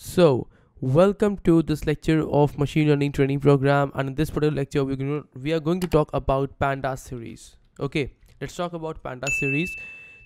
So, welcome to this lecture of machine learning training program, and in this particular lecture we are going to talk about Pandas series. Okay, let's talk about Pandas series.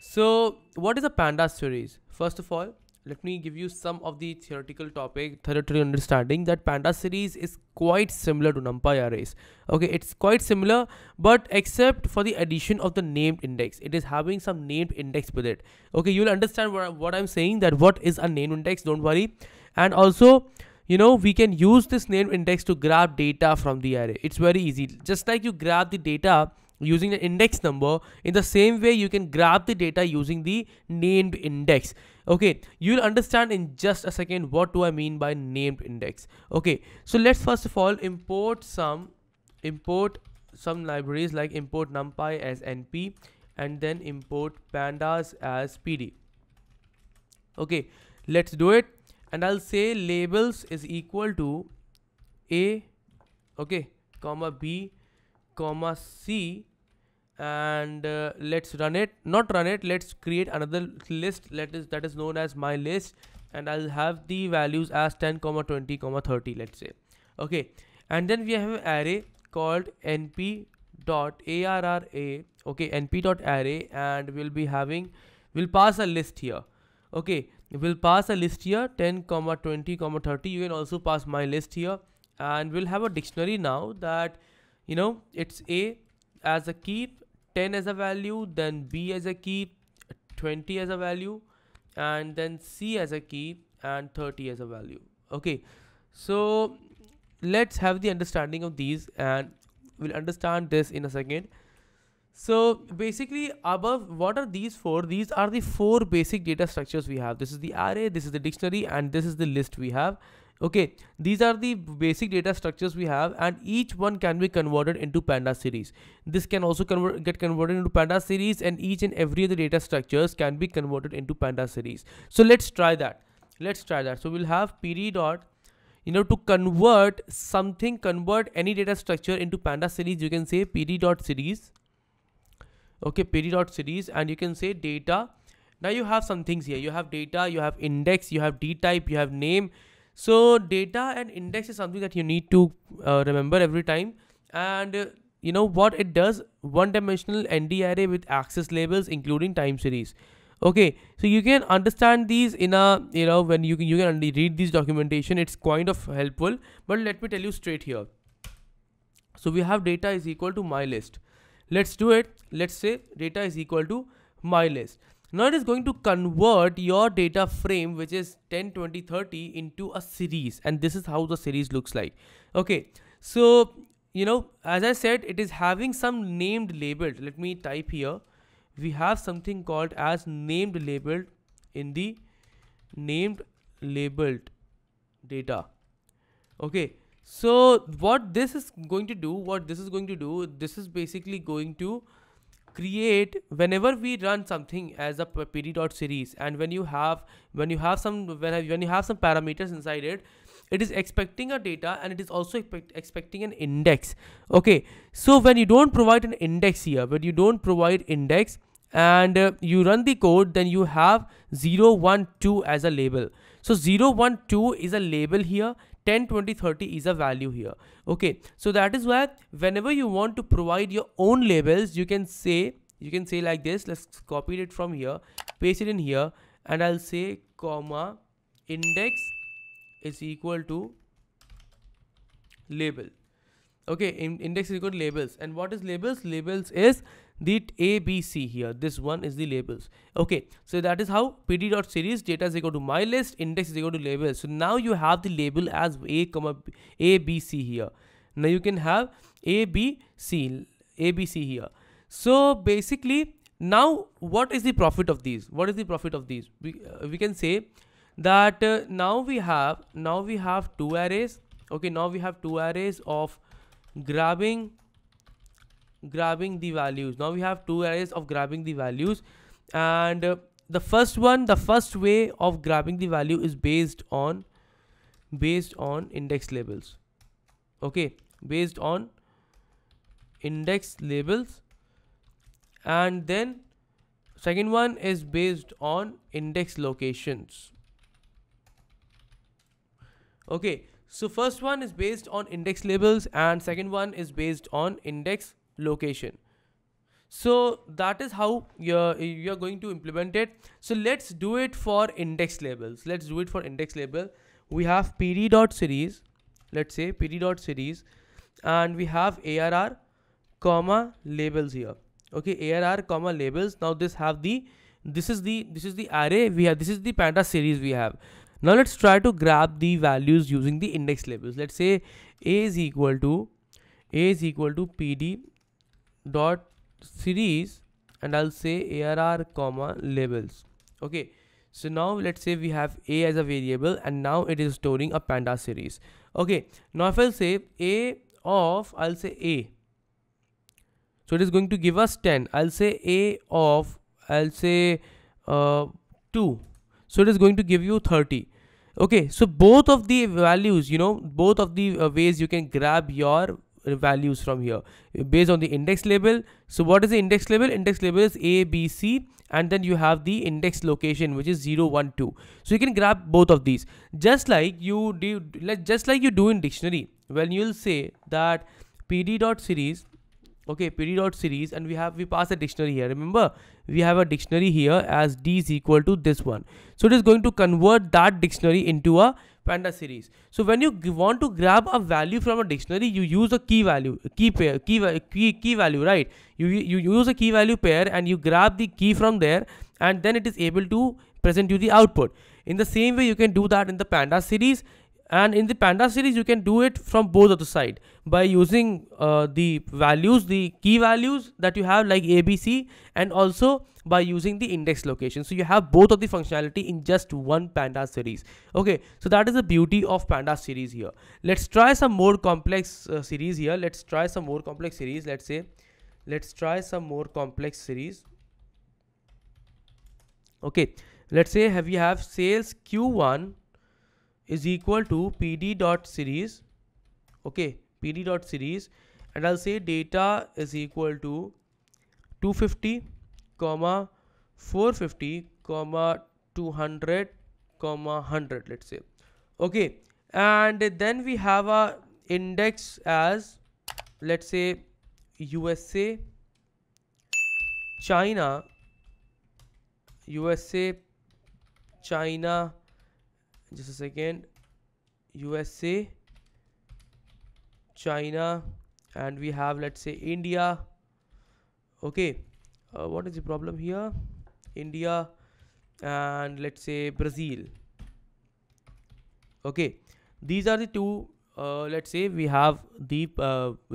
So, what is a Pandas series? First of all, let me give you some of the theoretical understanding that Pandas series is quite similar to NumPy arrays. Okay, it's quite similar, but except for the addition of the named index, it is having some named index with it. Okay, you'll understand what I'm saying, that what is a named index, don't worry. And also, we can use this named index to grab data from the array. It's very easy. Just like you grab the data using the index number, in the same way you can grab the data using the named index. Okay, you'll understand in just a second what do I mean by named index. Okay, so let's first of all import some libraries, like import numpy as np and then import pandas as pd. Okay, let's do it. And I'll say labels is equal to a, okay, comma b, comma c, and let's run it. Not run it, let's create another list that is known as my list, and I'll have the values as 10, 20, 30, let's say. Okay, and then we have an array called np.arra. Okay, np.array, and we'll pass a list here. Okay, we'll pass a list here 10, 20, 30. You can also pass my list here, and we'll have a dictionary now that it's a as a key, 10 as a value, then b as a key, 20 as a value, and then c as a key, and 30 as a value. Okay, so let's have the understanding of these, and we'll understand this in a second. So basically, above, what are these for? These are the four basic data structures we have. This is the array, this is the dictionary, and this is the list we have. Okay, these are the basic data structures we have, and each one can be converted into Pandas series. This can also get converted into Pandas series, and each and every of the data structures can be converted into Pandas series. So let's try that. So we'll have pd dot, to convert any data structure into Pandas series, you can say pd dot series. Okay, pd dot series, and you can say data. Now you have some things here. You have data, you have index, you have d type, you have name. So data and index is something that you need to remember every time. And what it does: one dimensional nd array with access labels including time series. Okay, so you can understand these in a when you can read this documentation. It's kind of helpful, but let me tell you straight here. So we have data is equal to my list. Let's do it. Let's say data is equal to my list. Now it is going to convert your data frame, which is 10, 20, 30, into a series, and this is how the series looks like. Okay, so as I said, it is having some named labeled. Let me type here. We have something called as named labeled in the named labeled data. Okay, so what this is going to do, this is basically going to create, whenever we run something as a pd.series, and when you have some parameters inside it, it is expecting a data, and it is also expecting an index. Okay, so when you don't provide an index here, and you run the code, then you have 0, 1, 2 as a label. So 0, 1, 2 is a label here, 10, 20, 30 is a value here. Okay, so that is why whenever you want to provide your own labels, you can say like this. Let's copy it from here, paste it in here, and I'll say comma index is equal to label. Okay, index is equal to labels. And what is labels? Labels is the ABC here. This one is the labels. Okay, so that is how pd.series data is equal to my list, index is equal to labels. So now you have the label as ABC here. Now you can have ABC here. So basically, now what is the profit of these? We can say that now we have two arrays. Okay, now we have two arrays of grabbing the values. Now we have two arrays of grabbing the values, and the first way of grabbing the value is based on index labels. Okay, based on index labels, and then second one is based on index locations. Okay, so first one is based on index labels and second one is based on index location. So that is how you're going to implement it. So let's do it for index labels. Let's do it for index label. We have pd.series, let's say pd.series, and we have arr comma labels here. Okay, arr comma labels. Now this is the array we have, this is the Pandas series we have. Now let's try to grab the values using the index labels. Let's say a is equal to pd dot series, and I'll say arr comma labels. Okay, so now let's say we have a as a variable and now it is storing a Pandas series. Okay, now if I'll say a of, I'll say a, so it is going to give us 10. I'll say a of, I'll say 2, so it is going to give you 30. Okay, so both of the values, both of the ways you can grab your values from here based on the index label. So what is the index label? Index label is a, b, c, and then you have the index location, which is 0, 1, 2. So you can grab both of these just like you do, in dictionary, when you'll say that pd.series. Okay, pd.series, and we pass a dictionary here. Remember, we have a dictionary here as d is equal to this one. So it is going to convert that dictionary into a Pandas series. So when you want to grab a value from a dictionary, you use a key value, key value, right? You use a key value pair and you grab the key from there, and then it is able to present you the output. In the same way, you can do that in the Pandas series. And in the Pandas series, you can do it from both of the side by using the values, the key values that you have like A, B, C, and also by using the index location. So you have both of the functionality in just one Pandas series. Okay, so that is the beauty of Pandas series here. Let's try some more complex series here. Let's try some more complex series. Let's try some more complex series. Okay, let's say we have sales Q1 is equal to pd.series. Okay, pd.series, and I'll say data is equal to 250 comma 450 comma 200 comma 100, let's say. Okay, and then we have a index as, let's say, USA, China, just a second, USA, China, and we have, let's say, India. Okay, what is the problem here? India, and let's say Brazil. Okay, these are the two, let's say we have the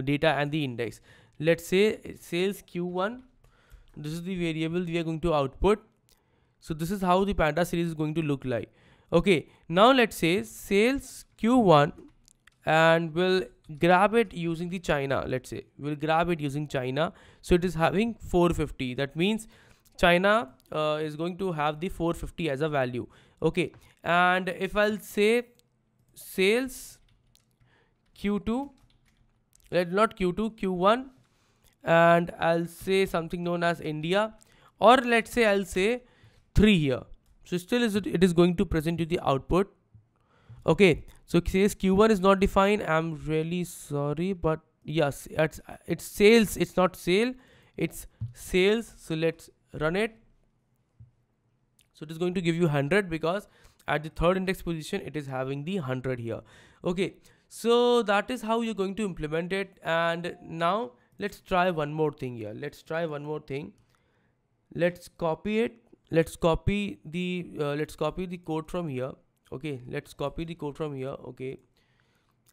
data and the index. Let's say sales Q1, this is the variable we are going to output. So this is how the Pandas series is going to look like. Okay, now let's say sales Q1, and we'll grab it using the China. Let's say we'll grab it using China. So it is having 450. That means China is going to have the 450 as a value. Okay, and if I'll say sales Q2, not Q2, Q1, and I'll say something known as India, or let's say I'll say 3 here. So still it is going to present you the output. Okay, so it says Q1 is not defined. I'm really sorry, but yes, it's sales, it's not sale, it's sales. So let's run it. So it is going to give you 100 because at the third index position it is having the 100 here. Okay, so that is how you're going to implement it. And now let's try one more thing here. Let's copy it. Let's copy the code from here. Okay, let's copy the code from here. Okay,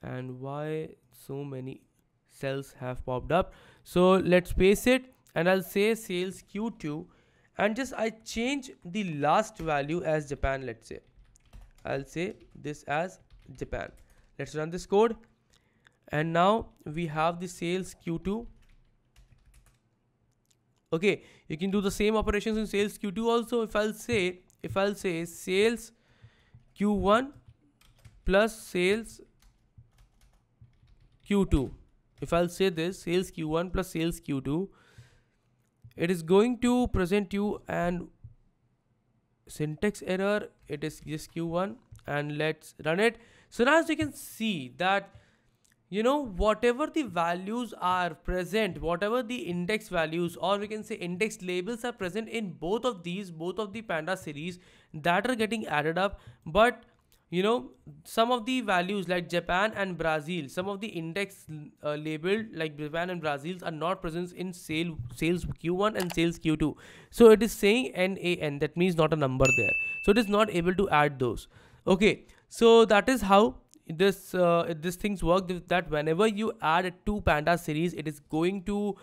and why so many cells have popped up? So let's paste it, and I'll say sales Q2, and just I change the last value as Japan. Let's say I'll say this as Japan. Let's run this code, and now we have the sales Q2. Okay, you can do the same operations in sales Q2 also. If I'll say sales Q1 plus sales Q2, if I'll say this sales Q1 plus sales Q2, it is going to present you an syntax error. It is just Q1, and let's run it. So now as you can see that, you know, whatever the values are present, whatever the index values, or we can say index labels are present in both of these, both of the Pandas series, that are getting added up. But you know, some of the values like Japan and Brazil, some of the index labeled like Japan and Brazil are not present in sales Q1 and sales Q2. So it is saying NAN, that means not a number there. So it is not able to add those. Okay, so that is how this things work, that whenever you add two Pandas series, it is going to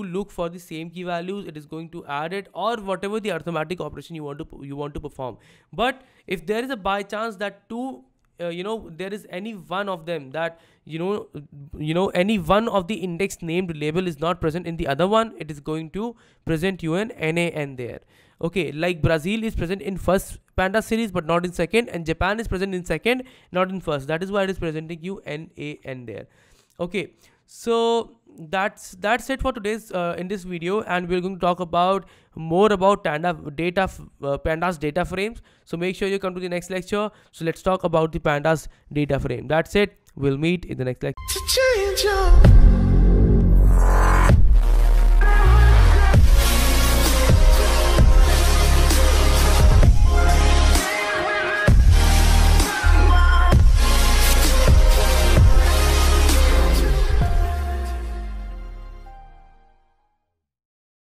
look for the same key values, it is going to add it, or whatever the arithmetic operation you want to perform. But if there is a by chance that two you know, there is any one of them that you know any one of the index named label is not present in the other one, it is going to present you an NAN there. Okay, like Brazil is present in first Pandas series but not in second, and Japan is present in second, not in first. That is why it is presenting you NAN there. Okay, so that's it for today's in this video, and we're going to talk about more about Pandas data frames. So make sure you come to the next lecture. So let's talk about the Pandas data frame. That's it. We'll meet in the next lecture.